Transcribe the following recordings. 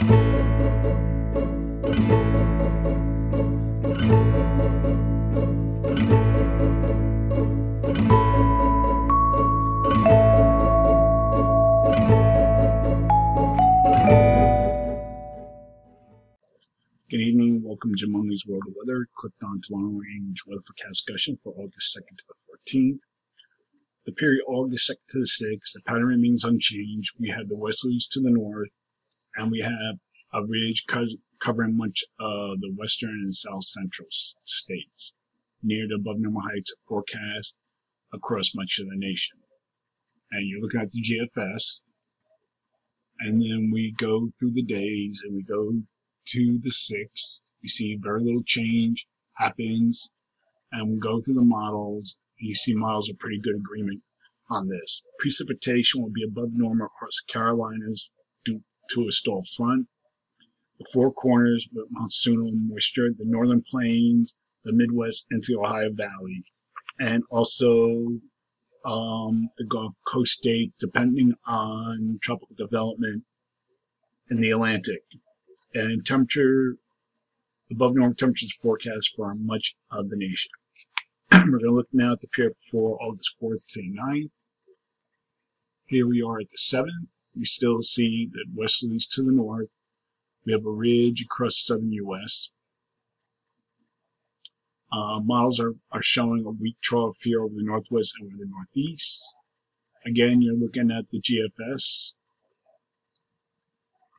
Good evening, welcome to Jim Only's World of Weather. Clicked on to long range weather forecast discussion for August 2nd to the 14th. The period August 2nd to the 6th, the pattern remains unchanged. We have the westerlies to the north, and we have a ridge covering much of the western and south central states, near the above normal heights of forecast across much of the nation. And you're looking at the GFS, and then we go through the days, and we go to the 6th. You see very little change happens, and we go through the models, and you see models are pretty good agreement on this. Precipitation will be above normal across the Carolinas due to a stall front, the Four Corners with monsoonal moisture, the northern plains, the Midwest, into the Ohio Valley, and also the Gulf Coast states, depending on tropical development in the Atlantic. And temperature, above normal temperatures forecast for much of the nation. We're going to look now at the period for August 4th to the 9th. Here we are at the 7th. We still see the westerlies to the north. We have a ridge across the southern U.S. Models are showing a weak trough here over the northwest and over the northeast. Again, you're looking at the GFS.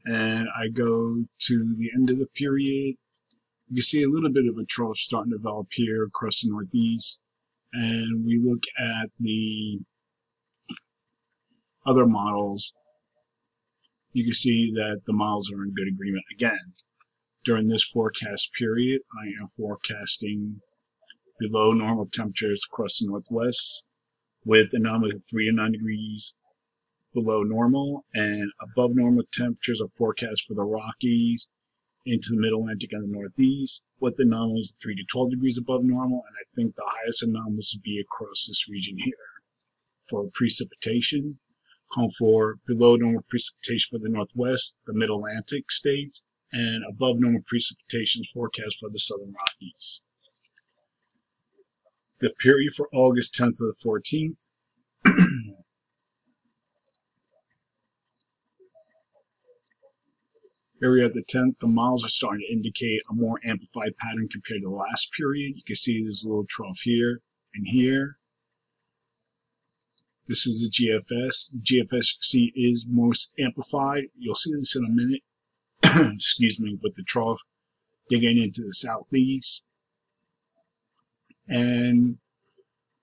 And I go to the end of the period. You can see a little bit of a trough starting to develop here across the northeast. And we look at the other models. You can see that the models are in good agreement again. During this forecast period, I am forecasting below normal temperatures across the northwest with anomalies of 3 to 9 degrees below normal, and above normal temperatures are forecast for the Rockies into the Mid-Atlantic and the Northeast, with anomalies of 3 to 12 degrees above normal, and I think the highest anomalies would be across this region here. For precipitation, calling for below normal precipitation for the Northwest, the Mid-Atlantic states, and above normal precipitation forecast for the Southern Rockies. The period for August 10th to the 14th, here we are at the 10th. The models are starting to indicate a more amplified pattern compared to the last period. You can see there's a little trough here and here. This is the GFS. The GFS, you can see, is most amplified. You'll see this in a minute. Excuse me, with the trough digging into the southeast. And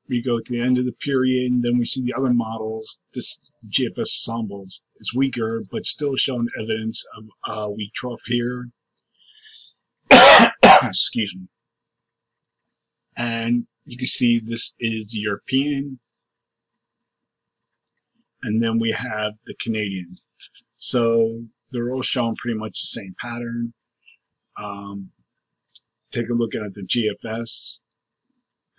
we go to the end of the period, and then we see the other models. This GFS ensembles is weaker, but still showing evidence of a weak trough here. Excuse me. And you can see this is the European, and then we have the Canadian. So they're all showing pretty much the same pattern. Take a look at the GFS.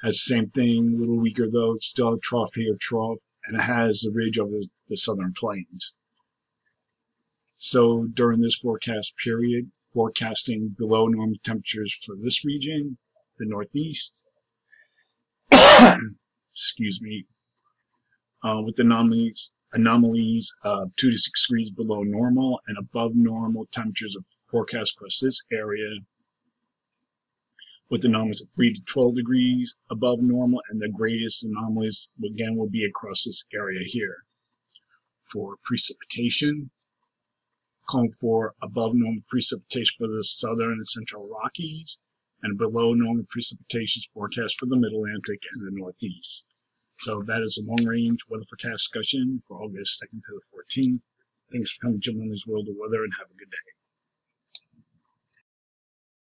Has the same thing, a little weaker though. Still a trough here, trough, and it has a ridge over the southern plains. So during this forecast period, forecasting below normal temperatures for this region, the Northeast, excuse me, with anomalies of 2 to 6 degrees below normal and above normal temperatures of forecast across this area, with anomalies of 3 to 12 degrees above normal, and the greatest anomalies, again, will be across this area here. For precipitation, calling for above normal precipitation for the southern and central Rockies, and below normal precipitation forecast for the Mid-Atlantic and the Northeast. So that is a long-range weather forecast discussion for August 2nd to the 14th. Thanks for coming to Jim Only's World of Weather, and have a good day.